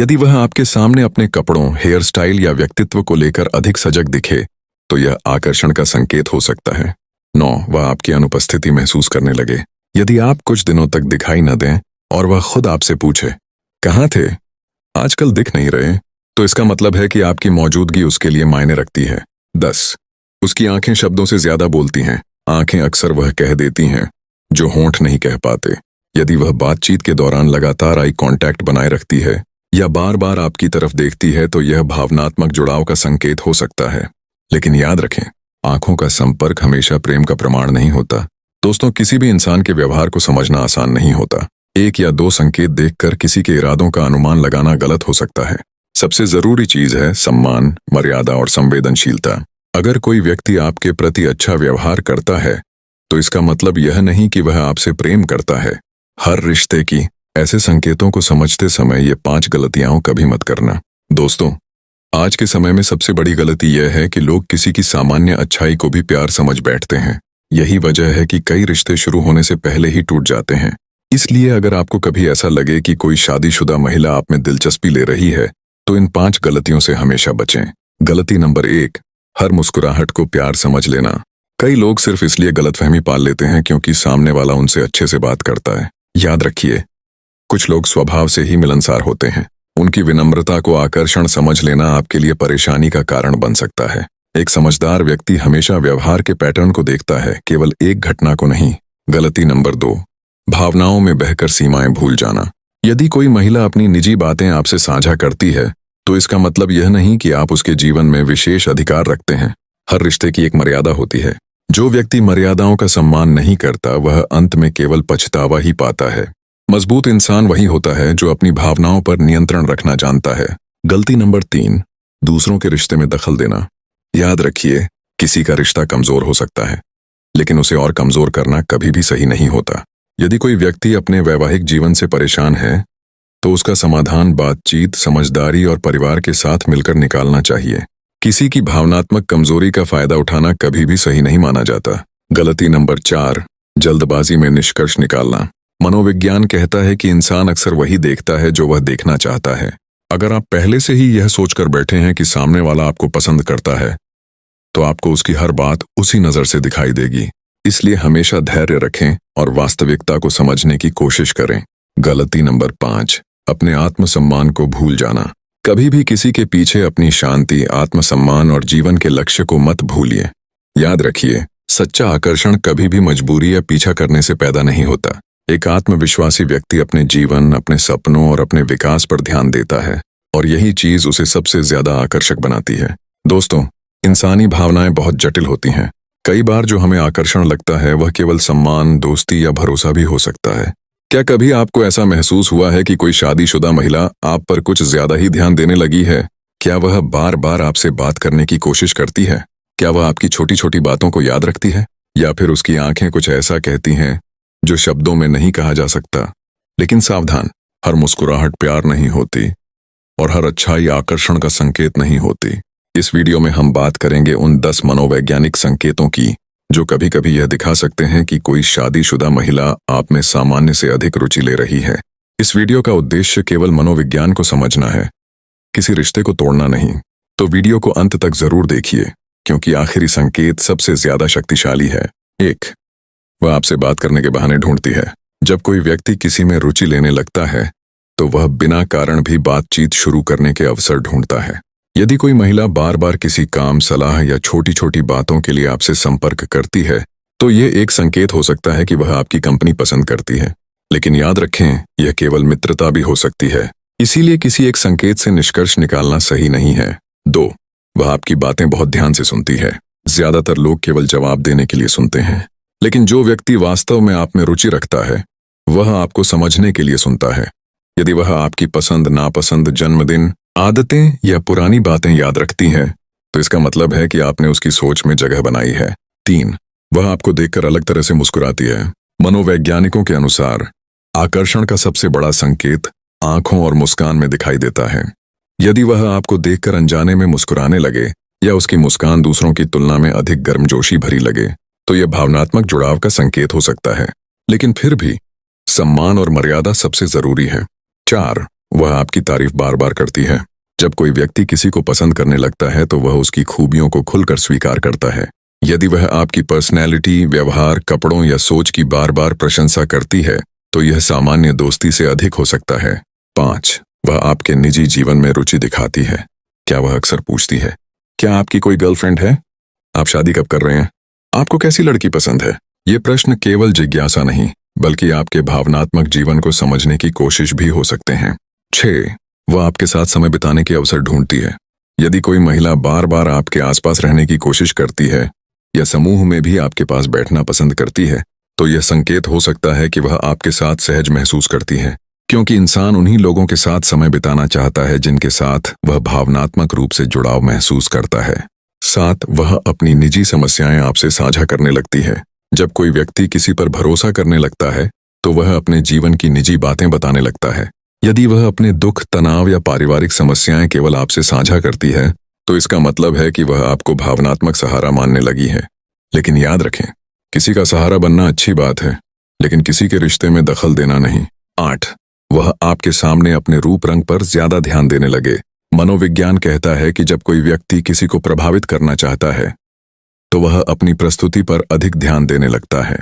यदि वह आपके सामने अपने कपड़ों, हेयर स्टाइल या व्यक्तित्व को लेकर अधिक सजग दिखे, तो यह आकर्षण का संकेत हो सकता है। 9. वह आपकी अनुपस्थिति महसूस करने लगे। यदि आप कुछ दिनों तक दिखाई न दें और वह खुद आपसे पूछे, कहाँ थे, आजकल दिख नहीं रहे, तो इसका मतलब है कि आपकी मौजूदगी उसके लिए मायने रखती है। 10. उसकी आंखें शब्दों से ज्यादा बोलती हैं। आंखें अक्सर वह कह देती हैं जो होंठ नहीं कह पाते। यदि वह बातचीत के दौरान लगातार आई कांटेक्ट बनाए रखती है या बार बार आपकी तरफ देखती है, तो यह भावनात्मक जुड़ाव का संकेत हो सकता है। लेकिन याद रखें, आंखों का संपर्क हमेशा प्रेम का प्रमाण नहीं होता। दोस्तों, किसी भी इंसान के व्यवहार को समझना आसान नहीं होता। 1 या 2 संकेत देखकर किसी के इरादों का अनुमान लगाना गलत हो सकता है। सबसे जरूरी चीज है सम्मान, मर्यादा और संवेदनशीलता। अगर कोई व्यक्ति आपके प्रति अच्छा व्यवहार करता है, तो इसका मतलब यह नहीं कि वह आपसे प्रेम करता है। हर रिश्ते की ऐसे संकेतों को समझते समय ये 5 गलतियां कभी मत करना। दोस्तों, आज के समय में सबसे बड़ी गलती यह है कि लोग किसी की सामान्य अच्छाई को भी प्यार समझ बैठते हैं। यही वजह है कि कई रिश्ते शुरू होने से पहले ही टूट जाते हैं। इसलिए अगर आपको कभी ऐसा लगे कि कोई शादीशुदा महिला आप में दिलचस्पी ले रही है, तो इन 5 गलतियों से हमेशा बचें। गलती नंबर 1, हर मुस्कुराहट को प्यार समझ लेना। कई लोग सिर्फ इसलिए गलतफहमी पाल लेते हैं क्योंकि सामने वाला उनसे अच्छे से बात करता है। याद रखिए, कुछ लोग स्वभाव से ही मिलनसार होते हैं। उनकी विनम्रता को आकर्षण समझ लेना आपके लिए परेशानी का कारण बन सकता है। एक समझदार व्यक्ति हमेशा व्यवहार के पैटर्न को देखता है, केवल एक घटना को नहीं। गलती नंबर 2, भावनाओं में बहकर सीमाएं भूल जाना। यदि कोई महिला अपनी निजी बातें आपसे साझा करती है, तो इसका मतलब यह नहीं कि आप उसके जीवन में विशेष अधिकार रखते हैं। हर रिश्ते की एक मर्यादा होती है। जो व्यक्ति मर्यादाओं का सम्मान नहीं करता, वह अंत में केवल पछतावा ही पाता है। मजबूत इंसान वही होता है जो अपनी भावनाओं पर नियंत्रण रखना जानता है। गलती नंबर 3, दूसरों के रिश्ते में दखल देना। याद रखिए, किसी का रिश्ता कमजोर हो सकता है, लेकिन उसे और कमजोर करना कभी भी सही नहीं होता। यदि कोई व्यक्ति अपने वैवाहिक जीवन से परेशान है, तो उसका समाधान बातचीत, समझदारी और परिवार के साथ मिलकर निकालना चाहिए। किसी की भावनात्मक कमजोरी का फायदा उठाना कभी भी सही नहीं माना जाता। गलती नंबर 4, जल्दबाजी में निष्कर्ष निकालना। मनोविज्ञान कहता है कि इंसान अक्सर वही देखता है जो वह देखना चाहता है। अगर आप पहले से ही यह सोचकर बैठे हैं कि सामने वाला आपको पसंद करता है, तो आपको उसकी हर बात उसी नजर से दिखाई देगी। इसलिए हमेशा धैर्य रखें और वास्तविकता को समझने की कोशिश करें। गलती नंबर 5, अपने आत्मसम्मान को भूल जाना। कभी भी किसी के पीछे अपनी शांति, आत्मसम्मान और जीवन के लक्ष्य को मत भूलिए। याद रखिए, सच्चा आकर्षण कभी भी मजबूरी या पीछा करने से पैदा नहीं होता। एक आत्मविश्वासी व्यक्ति अपने जीवन, अपने सपनों और अपने विकास पर ध्यान देता है, और यही चीज उसे सबसे ज्यादा आकर्षक बनाती है। दोस्तों, इंसानी भावनाएं बहुत जटिल होती हैं। कई बार जो हमें आकर्षण लगता है वह केवल सम्मान, दोस्ती या भरोसा भी हो सकता है। क्या कभी आपको ऐसा महसूस हुआ है कि कोई शादीशुदा महिला आप पर कुछ ज्यादा ही ध्यान देने लगी है? क्या वह बार बार आपसे बात करने की कोशिश करती है? क्या वह आपकी छोटी छोटी बातों को याद रखती है? या फिर उसकी आंखें कुछ ऐसा कहती हैं जो शब्दों में नहीं कहा जा सकता? लेकिन सावधान, हर मुस्कुराहट प्यार नहीं होती और हर अच्छाई आकर्षण का संकेत नहीं होती। इस वीडियो में हम बात करेंगे उन 10 मनोवैज्ञानिक संकेतों की जो कभी कभी यह दिखा सकते हैं कि कोई शादीशुदा महिला आप में सामान्य से अधिक रुचि ले रही है। इस वीडियो का उद्देश्य केवल मनोविज्ञान को समझना है, किसी रिश्ते को तोड़ना नहीं। तो वीडियो को अंत तक जरूर देखिए, क्योंकि आखिरी संकेत सबसे ज्यादा शक्तिशाली है। 1, वह आपसे बात करने के बहाने ढूंढती है। जब कोई व्यक्ति किसी में रुचि लेने लगता है, तो वह बिना कारण भी बातचीत शुरू करने के अवसर ढूंढता है। यदि कोई महिला बार बार किसी काम, सलाह या छोटी छोटी बातों के लिए आपसे संपर्क करती है, तो ये एक संकेत हो सकता है कि वह आपकी कंपनी पसंद करती है। लेकिन याद रखें, यह केवल मित्रता भी हो सकती है, इसीलिए किसी एक संकेत से निष्कर्ष निकालना सही नहीं है। 2, वह आपकी बातें बहुत ध्यान से सुनती है। ज्यादातर लोग केवल जवाब देने के लिए सुनते हैं, लेकिन जो व्यक्ति वास्तव में आप में रुचि रखता है, वह आपको समझने के लिए सुनता है। यदि वह आपकी पसंद, नापसंद, जन्मदिन, आदतें या पुरानी बातें याद रखती है, तो इसका मतलब है कि आपने उसकी सोच में जगह बनाई है। 3, वह आपको देखकर अलग तरह से मुस्कुराती है। मनोवैज्ञानिकों के अनुसार आकर्षण का सबसे बड़ा संकेत आंखों और मुस्कान में दिखाई देता है। यदि वह आपको देखकर अनजाने में मुस्कुराने लगे या उसकी मुस्कान दूसरों की तुलना में अधिक गर्मजोशी भरी लगे, तो यह भावनात्मक जुड़ाव का संकेत हो सकता है। लेकिन फिर भी सम्मान और मर्यादा सबसे जरूरी है। 4, वह आपकी तारीफ बार बार करती है। जब कोई व्यक्ति किसी को पसंद करने लगता है तो वह उसकी खूबियों को खुलकर स्वीकार करता है। यदि वह आपकी पर्सनैलिटी, व्यवहार, कपड़ों या सोच की बार बार प्रशंसा करती है तो यह सामान्य दोस्ती से अधिक हो सकता है। 5. वह आपके निजी जीवन में रुचि दिखाती है। क्या वह अक्सर पूछती है, क्या आपकी कोई गर्लफ्रेंड है? आप शादी कब कर रहे हैं? आपको कैसी लड़की पसंद है? ये प्रश्न केवल जिज्ञासा नहीं बल्कि आपके भावनात्मक जीवन को समझने की कोशिश भी हो सकते हैं। 6. वह आपके साथ समय बिताने के अवसर ढूंढती है। यदि कोई महिला बार बार आपके आसपास रहने की कोशिश करती है या समूह में भी आपके पास बैठना पसंद करती है तो यह संकेत हो सकता है कि वह आपके साथ सहज महसूस करती है, क्योंकि इंसान उन्हीं लोगों के साथ समय बिताना चाहता है जिनके साथ वह भावनात्मक रूप से जुड़ाव महसूस करता है। 7. वह अपनी निजी समस्याएं आपसे साझा करने लगती है। जब कोई व्यक्ति किसी पर भरोसा करने लगता है तो वह अपने जीवन की निजी बातें बताने लगता है। यदि वह अपने दुख, तनाव या पारिवारिक समस्याएं केवल आपसे साझा करती है तो इसका मतलब है कि वह आपको भावनात्मक सहारा मानने लगी है। लेकिन याद रखें, किसी का सहारा बनना अच्छी बात है, लेकिन किसी के रिश्ते में दखल देना नहीं। 8. वह आपके सामने अपने रूप रंग पर ज्यादा ध्यान देने लगे। मनोविज्ञान कहता है कि जब कोई व्यक्ति किसी को प्रभावित करना चाहता है तो वह अपनी प्रस्तुति पर अधिक ध्यान देने लगता है।